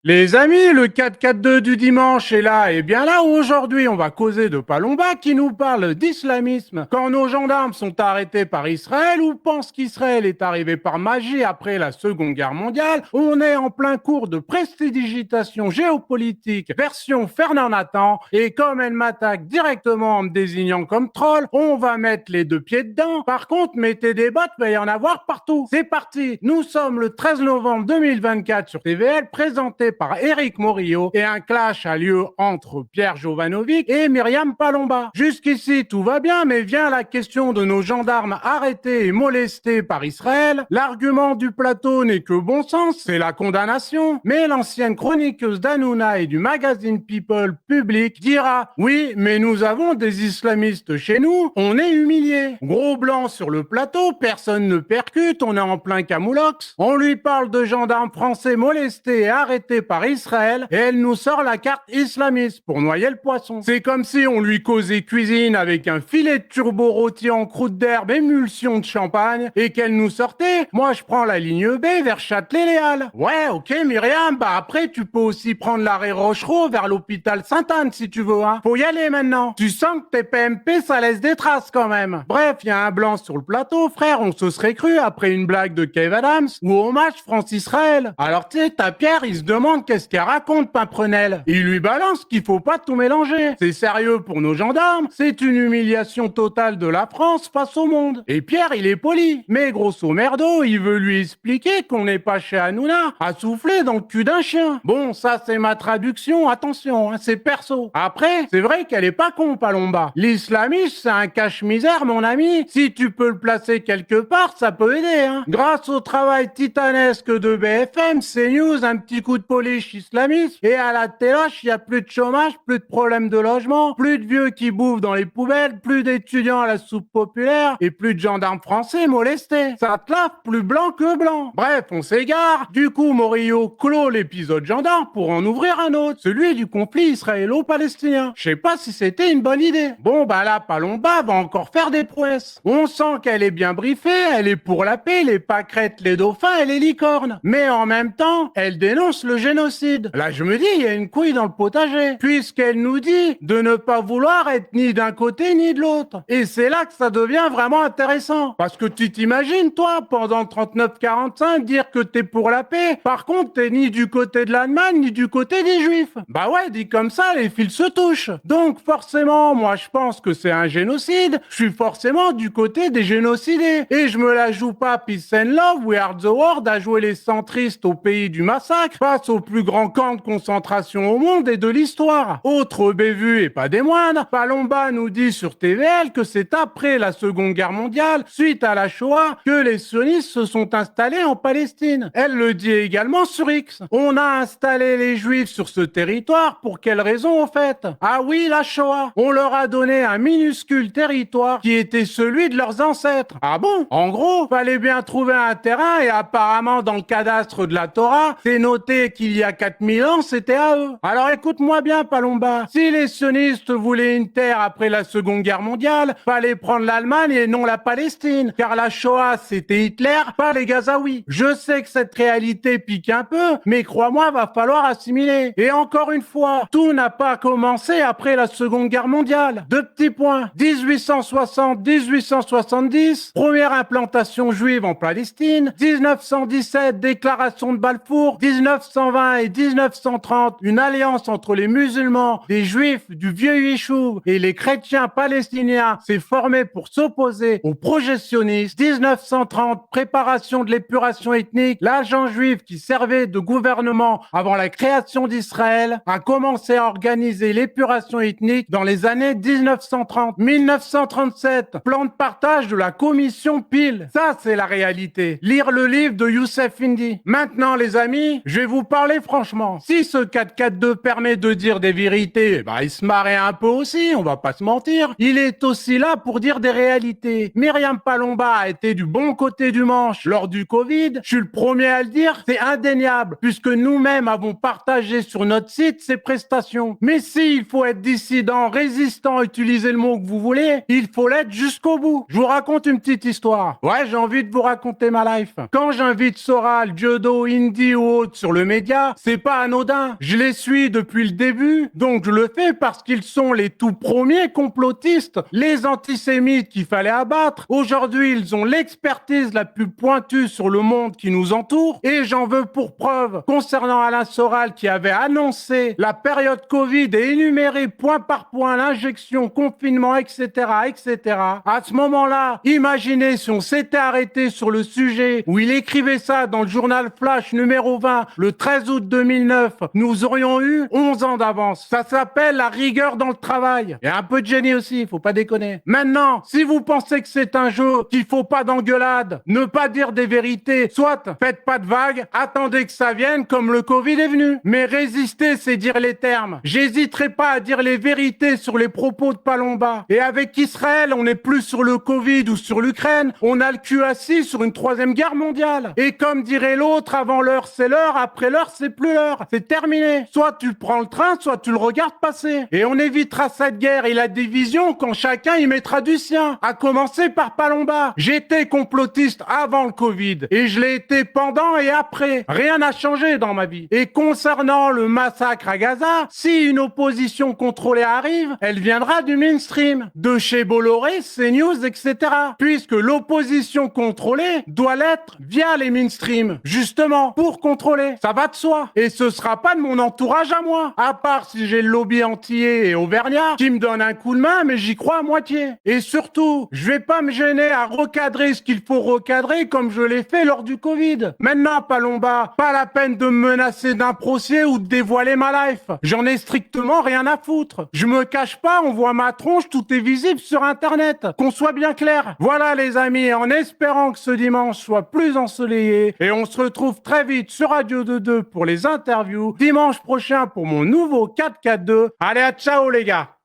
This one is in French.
Les amis, le 4-4-2 du dimanche est là et bien là. Aujourd'hui, on va causer de Palomba qui nous parle d'islamisme. Quand nos gendarmes sont arrêtés par Israël ou pensent qu'Israël est arrivé par magie après la Seconde Guerre mondiale, on est en plein cours de prestidigitation géopolitique version Fernand Nathan et comme elle m'attaque directement en me désignant comme troll, on va mettre les deux pieds dedans. Par contre, mettez des bottes, il va y en avoir partout. C'est parti. Nous sommes le 13 novembre 2024 sur TVL, présenté par Éric Morillo et un clash a lieu entre Pierre Jovanovic et Myriam Palomba. Jusqu'ici, tout va bien, mais vient la question de nos gendarmes arrêtés et molestés par Israël. L'argument du plateau n'est que bon sens, c'est la condamnation. Mais l'ancienne chroniqueuse d'Hanouna et du magazine People Public dira « Oui, mais nous avons des islamistes chez nous, on est humiliés. » Gros blanc sur le plateau, personne ne percute, on est en plein camoulox. On lui parle de gendarmes français molestés et arrêtés par Israël et elle nous sort la carte islamiste pour noyer le poisson. C'est comme si on lui causait cuisine avec un filet de turbo rôti en croûte d'herbe émulsion de champagne et qu'elle nous sortait. Moi, je prends la ligne B vers Châtelet-Les-Halles. Ouais, ok Myriam, bah après tu peux aussi prendre l'arrêt Rochereau vers l'hôpital Sainte-Anne si tu veux, hein. Faut y aller maintenant. Tu sens que tes PMP ça laisse des traces quand même. Bref, il y a un blanc sur le plateau, frère, on se serait cru après une blague de Kev Adams ou au match France-Israël. Alors tu sais, ta Pierre, il se demande qu'est-ce qu'elle raconte, Pimprenel. Il lui balance qu'il faut pas tout mélanger. C'est sérieux pour nos gendarmes, c'est une humiliation totale de la France face au monde. Et Pierre, il est poli. Mais grosso merdo, il veut lui expliquer qu'on n'est pas chez Hanouna à souffler dans le cul d'un chien. Bon, ça c'est ma traduction, attention, hein, c'est perso. Après, c'est vrai qu'elle est pas con, Palomba. L'islamisme, c'est un cache-misère, mon ami. Si tu peux le placer quelque part, ça peut aider, hein. Grâce au travail titanesque de BFM, CNews, un petit coup de polish islamiste, et à la téloche, il y a plus de chômage, plus de problèmes de logement, plus de vieux qui bouffent dans les poubelles, plus d'étudiants à la soupe populaire, et plus de gendarmes français molestés. Ça te lave plus blanc que blanc. Bref, on s'égare. Du coup, Morillo clôt l'épisode gendarme pour en ouvrir un autre, celui du conflit israélo-palestinien. Je sais pas si c'était une bonne idée. Bon, bah là, Palomba va encore faire des prouesses. On sent qu'elle est bien briefée, elle est pour la paix, les pâquerettes, les dauphins et les licornes. Mais en même temps, elle dénonce le génocide. Là, je me dis, il y a une couille dans le potager, puisqu'elle nous dit de ne pas vouloir être ni d'un côté ni de l'autre. Et c'est là que ça devient vraiment intéressant. Parce que tu t'imagines, toi, pendant 39-45, dire que t'es pour la paix. Par contre, t'es ni du côté de l'Allemagne, ni du côté des Juifs. Bah ouais, dit comme ça, les fils se touchent. Donc, forcément, moi, je pense que c'est un génocide. Je suis forcément du côté des génocidés. Et je me la joue pas peace and love, we are the world, à jouer les centristes au pays du massacre, face au plus grand camp de concentration au monde et de l'histoire. Autre bévue et pas des moindres, Palomba nous dit sur TVL que c'est après la Seconde Guerre mondiale, suite à la Shoah, que les sionistes se sont installés en Palestine. Elle le dit également sur X. On a installé les Juifs sur ce territoire pour quelle raison au fait? Ah oui, la Shoah. On leur a donné un minuscule territoire qui était celui de leurs ancêtres. Ah bon? En gros, fallait bien trouver un terrain et apparemment dans le cadastre de la Torah, c'est noté qu'il y a 4000 ans, c'était à eux. Alors écoute-moi bien, Palomba. Si les sionistes voulaient une terre après la Seconde Guerre mondiale, fallait prendre l'Allemagne et non la Palestine. Car la Shoah, c'était Hitler, pas les Gazaouis. Je sais que cette réalité pique un peu, mais crois-moi, va falloir assimiler. Et encore une fois, tout n'a pas commencé après la Seconde Guerre mondiale. Deux petits points. 1860-1870, première implantation juive en Palestine. 1917, déclaration de Balfour. 1920 et 1930, une alliance entre les musulmans, les juifs du vieux Yishuv et les chrétiens palestiniens s'est formée pour s'opposer aux projectionnistes. 1930, préparation de l'épuration ethnique. L'agent juif qui servait de gouvernement avant la création d'Israël a commencé à organiser l'épuration ethnique dans les années 1930. 1937, plan de partage de la commission Peel. Ça, c'est la réalité. Lire le livre de Youssef Indy. Maintenant, les amis, je vais vous parler franchement. Si ce 4-4-2 permet de dire des vérités, bah, il se marrait un peu aussi, on va pas se mentir. Il est aussi là pour dire des réalités. Myriam Palomba a été du bon côté du manche lors du Covid. Je suis le premier à le dire, c'est indéniable, puisque nous-mêmes avons partagé sur notre site ses prestations. Mais s'il faut être dissident, résistant, utilisez le mot que vous voulez, il faut l'être jusqu'au bout. Je vous raconte une petite histoire. Ouais, j'ai envie de vous raconter ma life. Quand j'invite Soral, Diodo, Indy ou autre sur le média, médias, c'est pas anodin. Je les suis depuis le début, donc je le fais parce qu'ils sont les tout premiers complotistes, les antisémites qu'il fallait abattre. Aujourd'hui, ils ont l'expertise la plus pointue sur le monde qui nous entoure, et j'en veux pour preuve, concernant Alain Soral qui avait annoncé la période Covid et énuméré point par point l'injection, confinement, etc., etc. À ce moment-là, imaginez si on s'était arrêté sur le sujet où il écrivait ça dans le journal Flash numéro 20 le 13 août 2009, nous aurions eu 11 ans d'avance. Ça s'appelle la rigueur dans le travail. Et un peu de génie aussi, faut pas déconner. Maintenant, si vous pensez que c'est un jeu, qu'il faut pas d'engueulade, ne pas dire des vérités, soit faites pas de vagues, attendez que ça vienne comme le Covid est venu. Mais résister, c'est dire les termes. J'hésiterai pas à dire les vérités sur les propos de Palomba. Et avec Israël, on n'est plus sur le Covid ou sur l'Ukraine, on a le cul assis sur une troisième guerre mondiale. Et comme dirait l'autre, avant l'heure c'est l'heure, après l'heure c'est plus l'heure. C'est terminé. Soit tu prends le train, soit tu le regardes passer. Et on évitera cette guerre et la division quand chacun y mettra du sien. À commencer par Palomba. J'étais complotiste avant le Covid et je l'ai été pendant et après. Rien n'a changé dans ma vie. Et concernant le massacre à Gaza, si une opposition contrôlée arrive, elle viendra du mainstream, de chez Bolloré, CNews, etc. Puisque l'opposition contrôlée doit l'être via les mainstream, justement, pour contrôler. Ça va de soi. Et ce sera pas de mon entourage à moi, à part si j'ai le lobby antillais et auvergnat qui me donne un coup de main, mais j'y crois à moitié. Et surtout, je vais pas me gêner à recadrer ce qu'il faut recadrer comme je l'ai fait lors du Covid. Maintenant, Palomba, pas la peine de me menacer d'un procès ou de dévoiler ma life. J'en ai strictement rien à foutre. Je me cache pas, on voit ma tronche, tout est visible sur Internet. Qu'on soit bien clair. Voilà les amis, en espérant que ce dimanche soit plus ensoleillé, et on se retrouve très vite sur Radio 22 pour les interviews, dimanche prochain pour mon nouveau 4-4-2. Allez, à ciao les gars.